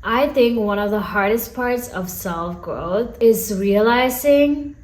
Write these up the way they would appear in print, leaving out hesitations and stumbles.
I think one of the hardest parts of self-growth is realizing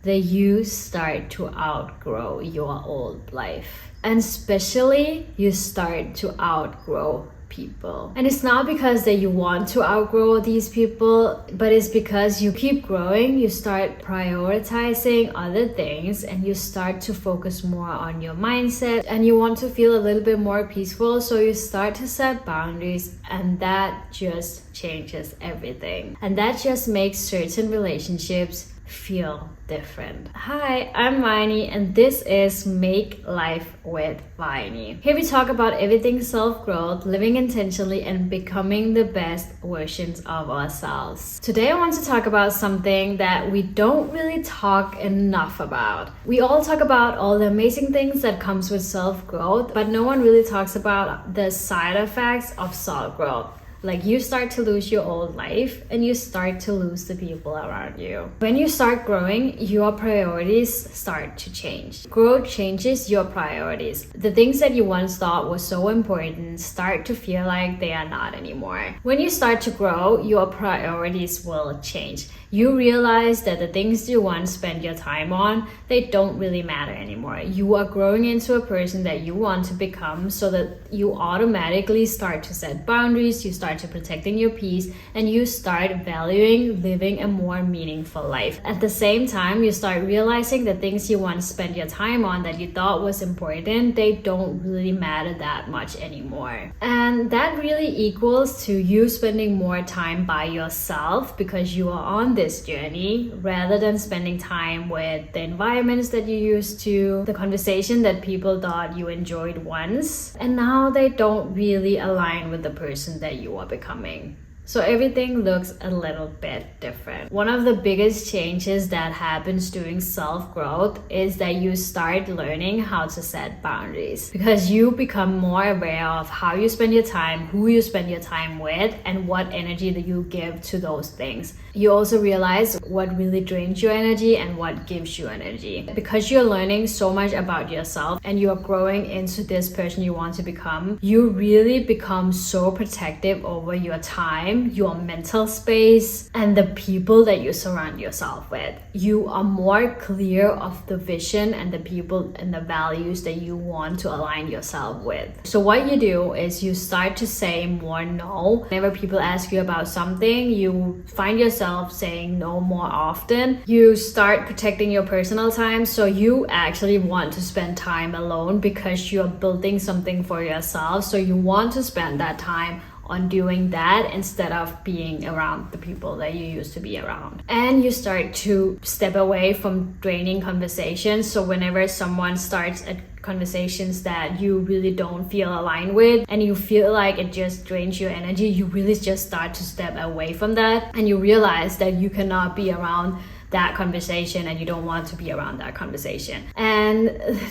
that you start to outgrow your old life. And especially you start to outgrow people. And it's not because that you want to outgrow these people, but it's because you keep growing, you start prioritizing other things, and you start to focus more on your mindset, and you want to feel a little bit more peaceful, so you start to set boundaries, and that just changes everything. And that just makes certain relationships feel different. Hi, I'm Viney, and this is Make Life with Viney. Here we talk about everything self-growth, living intentionally, and becoming the best versions of ourselves. Today I want to talk about something that we don't really talk enough about. We all talk about all the amazing things that comes with self-growth, but no one really talks about the side effects of self-growth. Like, you start to lose your old life and you start to lose the people around you. When you start growing, your priorities start to change. Growth changes your priorities. The things that you once thought were so important start to feel like they are not anymore. When you start to grow, your priorities will change. You realize that the things you once spent your time on, they don't really matter anymore. You are growing into a person that you want to become, so that you automatically start to set boundaries, you start to protecting your peace, and you start valuing living a more meaningful life. At the same time, you start realizing the things you once spent your time on that you thought was important, they don't really matter that much anymore. And that really equals to you spending more time by yourself because you are on this journey, rather than spending time with the environments that you used to, the conversation that people thought you enjoyed once, and now they don't really align with the person that you are becoming. So everything looks a little bit different. One of the biggest changes that happens during self-growth is that you start learning how to set boundaries, because you become more aware of how you spend your time, who you spend your time with, and what energy that you give to those things. You also realize what really drains your energy and what gives you energy. Because you're learning so much about yourself and you're growing into this person you want to become, you really become so protective over your time, your mental space, and the people that you surround yourself with. You are more clear of the vision and the people and the values that you want to align yourself with. So what you do is you start to say more no. Whenever people ask you about something, you find yourself saying no more often. You start protecting your personal time, so you actually want to spend time alone because you're building something for yourself. So you want to spend that time on doing that instead of being around the people that you used to be around. And you start to step away from draining conversations. So whenever someone starts a conversations that you really don't feel aligned with and you feel like it just drains your energy, you really just start to step away from that, and you realize that you cannot be around that conversation and you don't want to be around that conversation. And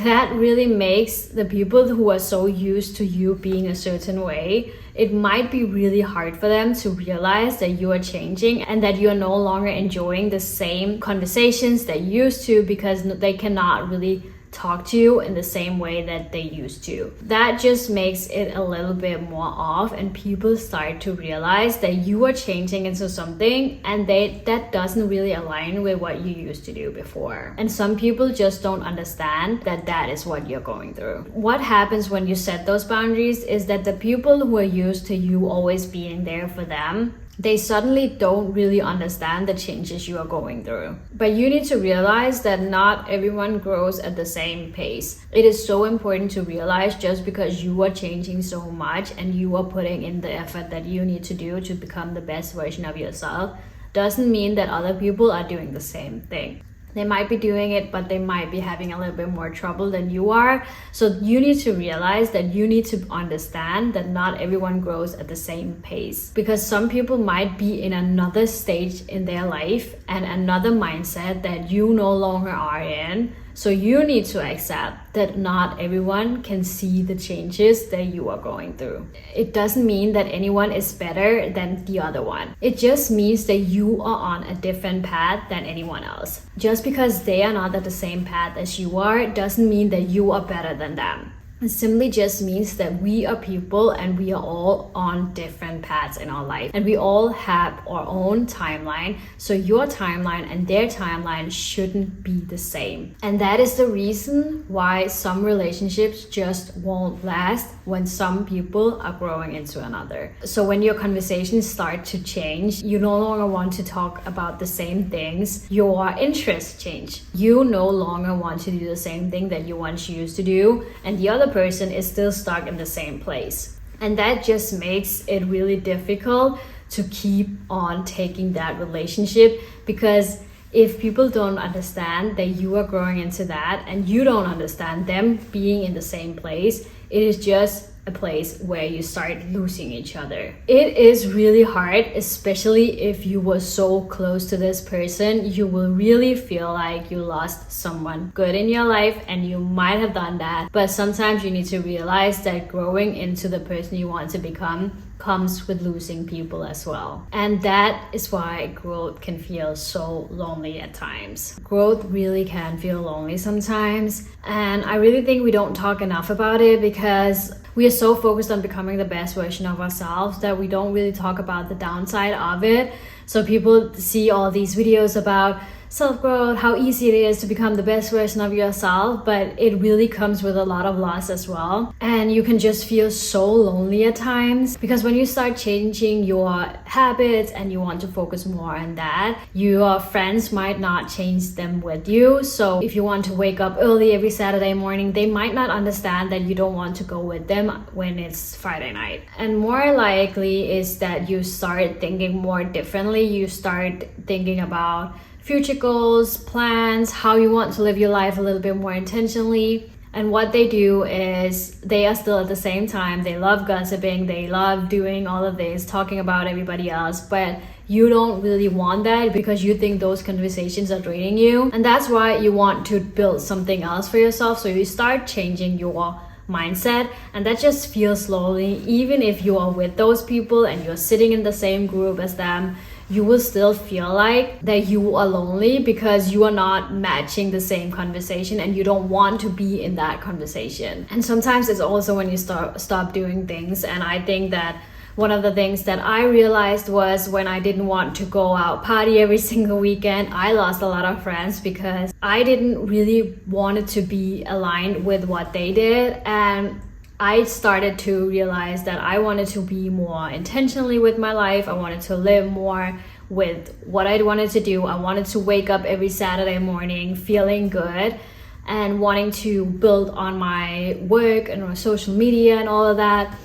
that really makes the people who are so used to you being a certain way, it might be really hard for them to realize that you are changing and that you are no longer enjoying the same conversations that you used to, because they cannot really talk to you in the same way that they used to. That just makes it a little bit more off, and people start to realize that you are changing into something and that doesn't really align with what you used to do before. And some people just don't understand that that is what you're going through. What happens when you set those boundaries is that the people who are used to you always being there for them, they suddenly don't really understand the changes you are going through. But you need to realize that not everyone grows at the same pace. It is so important to realize just because you are changing so much and you are putting in the effort that you need to do to become the best version of yourself, doesn't mean that other people are doing the same thing. They might be doing it, but they might be having a little bit more trouble than you are. So you need to realize that you need to understand that not everyone grows at the same pace, because some people might be in another stage in their life and another mindset that you no longer are in. So you need to accept that not everyone can see the changes that you are going through. It doesn't mean that anyone is better than the other one. It just means that you are on a different path than anyone else. Just because they are not at the same path as you are, doesn't mean that you are better than them. It simply just means that we are people and we are all on different paths in our life. And we all have our own timeline. So your timeline and their timeline shouldn't be the same. And that is the reason why some relationships just won't last when some people are growing into another. So when your conversations start to change, you no longer want to talk about the same things. Your interests change. You no longer want to do the same thing that you once used to do. And the other person is still stuck in the same place. And that just makes it really difficult to keep on taking that relationship, because if people don't understand that you are growing into that and you don't understand them being in the same place, it is just a place where you start losing each other. It is really hard, especially if you were so close to this person. You will really feel like you lost someone good in your life, and you might have done that. But sometimes you need to realize that growing into the person you want to become comes with losing people as well. And that is why growth can feel so lonely at times. Growth really can feel lonely sometimes. And I really think we don't talk enough about it, because we are so focused on becoming the best version of ourselves that we don't really talk about the downside of it. So people see all these videos about self-growth, how easy it is to become the best version of yourself, but it really comes with a lot of loss as well. And you can just feel so lonely at times, because when you start changing your habits and you want to focus more on that, your friends might not change them with you. So if you want to wake up early every Saturday morning, they might not understand that you don't want to go with them when it's Friday night. And more likely is that you start thinking more differently. You start thinking about future goals, plans, how you want to live your life a little bit more intentionally. And what they do is they are still at the same time, they love gossiping, they love doing all of this, talking about everybody else, but you don't really want that because you think those conversations are draining you. And that's why you want to build something else for yourself. So you start changing your mindset, and that just feels lonely. Even if you are with those people and you're sitting in the same group as them, you will still feel like that you are lonely because you are not matching the same conversation and you don't want to be in that conversation. And sometimes it's also when you stop doing things. And I think that one of the things that I realized was when I didn't want to go out party every single weekend, I lost a lot of friends because I didn't really want it to be aligned with what they did. And I started to realize that I wanted to be more intentionally with my life. I wanted to live more with what I wanted to do. I wanted to wake up every Saturday morning feeling good and wanting to build on my work and my social media and all of that.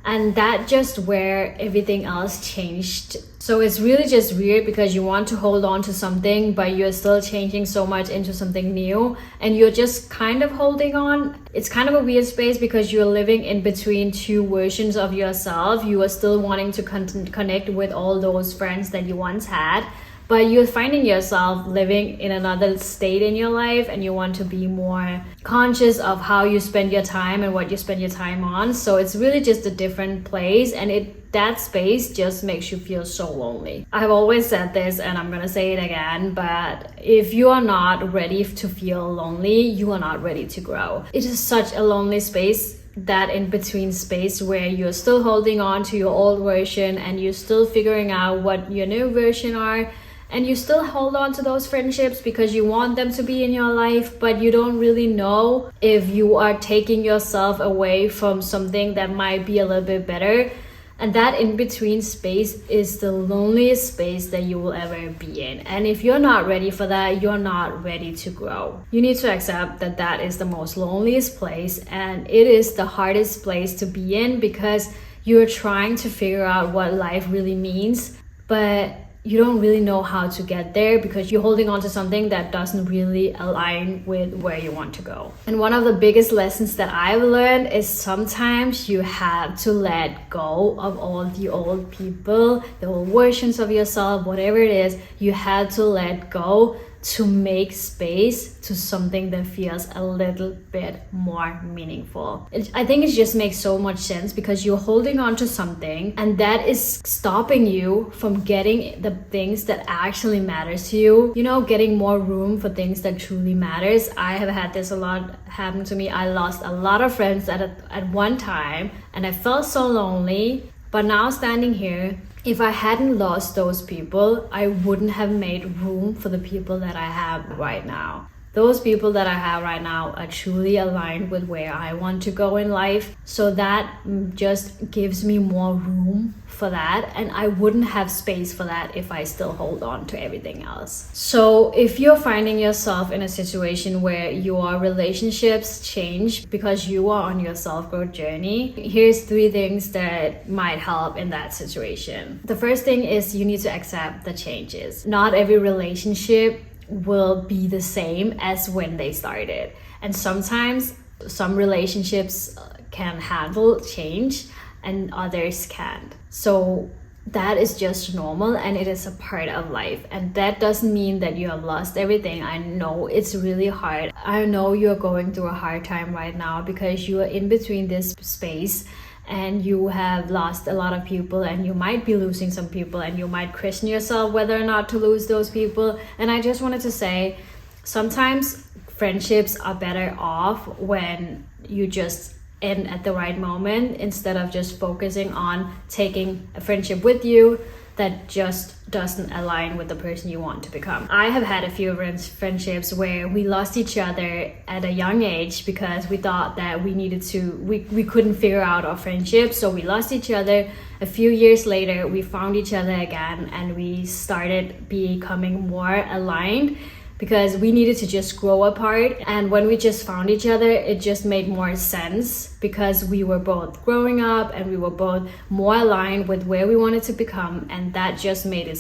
And that just where everything else changed. So it's really just weird because you want to hold on to something, but you're still changing so much into something new. And you're just kind of holding on. It's kind of a weird space because you're living in between two versions of yourself. You are still wanting to connect with all those friends that you once had, but you're finding yourself living in another state in your life, and you want to be more conscious of how you spend your time and what you spend your time on. So it's really just a different place, and that space just makes you feel so lonely. I've always said this and I'm gonna say it again, but if you are not ready to feel lonely, you are not ready to grow. It is such a lonely space, that in between space where you're still holding on to your old version and you're still figuring out what your new version are. And you still hold on to those friendships because you want them to be in your life, but you don't really know if you are taking yourself away from something that might be a little bit better. And that in-between space is the loneliest space that you will ever be in. And if you're not ready for that, you're not ready to grow. You need to accept that that is the most loneliest place, and it is the hardest place to be in because you're trying to figure out what life really means, but you don't really know how to get there because you're holding on to something that doesn't really align with where you want to go. And one of the biggest lessons that I've learned is sometimes you have to let go of all the old people, the old versions of yourself, whatever it is, you have to let go to make space to something that feels a little bit more meaningful. I think it just makes so much sense because you're holding on to something and that is stopping you from getting the things that actually matters to you. You know, getting more room for things that truly matters. I have had this a lot happen to me. I lost a lot of friends at one time and I felt so lonely. But now standing here, if I hadn't lost those people, I wouldn't have made room for the people that I have right now. Those people that I have right now are truly aligned with where I want to go in life. So that just gives me more room for that. And I wouldn't have space for that if I still hold on to everything else. So if you're finding yourself in a situation where your relationships change because you are on your self-growth journey, here's 3 things that might help in that situation. The first thing is you need to accept the changes. Not every relationship will be the same as when they started. And sometimes some relationships can handle change and others can't. So that is just normal and it is a part of life. And that doesn't mean that you have lost everything. I know it's really hard. I know you're going through a hard time right now because you are in between this space and you have lost a lot of people and you might be losing some people and you might question yourself whether or not to lose those people. And I just wanted to say, sometimes friendships are better off when you just end at the right moment instead of just focusing on taking a friendship with you that just doesn't align with the person you want to become. I have had a few friendships where we lost each other at a young age because we thought that we couldn't figure out our friendship, so we lost each other. A few years later, we found each other again and we started becoming more aligned because we needed to just grow apart. And when we just found each other, it just made more sense because we were both growing up and we were both more aligned with where we wanted to become, and that just made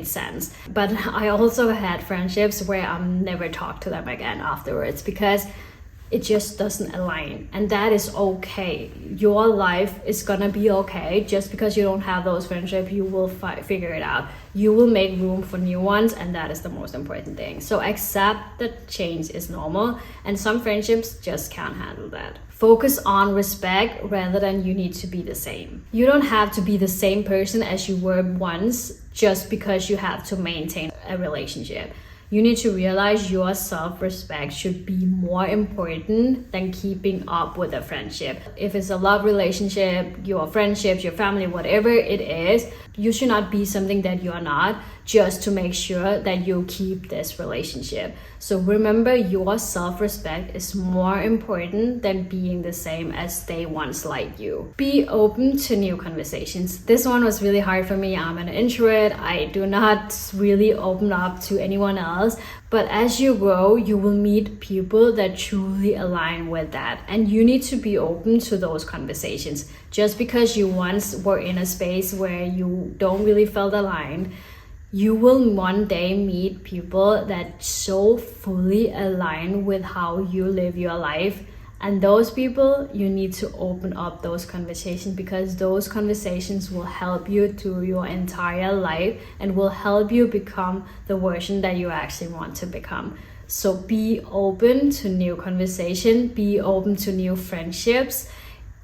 sense. But I also had friendships where I never talked to them again afterwards because it just doesn't align, and that is okay. Your life is gonna be okay. Just because you don't have those friendships, you will figure it out. You will make room for new ones, and that is the most important thing. So accept that change is normal, and some friendships just can't handle that. Focus on respect rather than you need to be the same. You don't have to be the same person as you were once just because you have to maintain a relationship. You need to realize your self-respect should be more important than keeping up with a friendship. If it's a love relationship, your friendships, your family, whatever it is, you should not be something that you are not just to make sure that you keep this relationship. So remember, your self-respect is more important than being the same as they once liked you. Be open to new conversations. This one was really hard for me. I'm an introvert. I do not really open up to anyone else. But as you grow, you will meet people that truly align with that. And you need to be open to those conversations. Just because you once were in a space where you don't really felt aligned, you will one day meet people that so fully align with how you live your life. And those people, you need to open up those conversations because those conversations will help you through your entire life and will help you become the version that you actually want to become. So be open to new conversation, be open to new friendships,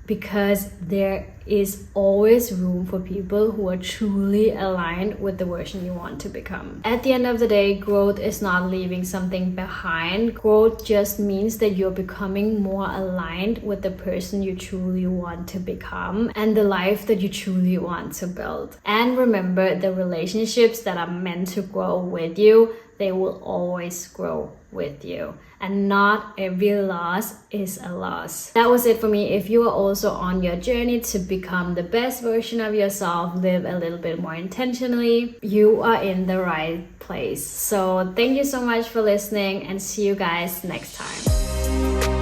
because there is always room for people who are truly aligned with the version you want to become. At the end of the day, growth is not leaving something behind. Growth just means that you're becoming more aligned with the person you truly want to become and the life that you truly want to build. And remember, the relationships that are meant to grow with you, they will always grow with you. And not every loss is a loss. That was it for me. If you are also on your journey to become the best version of yourself, live a little bit more intentionally, you are in the right place. So thank you so much for listening and see you guys next time.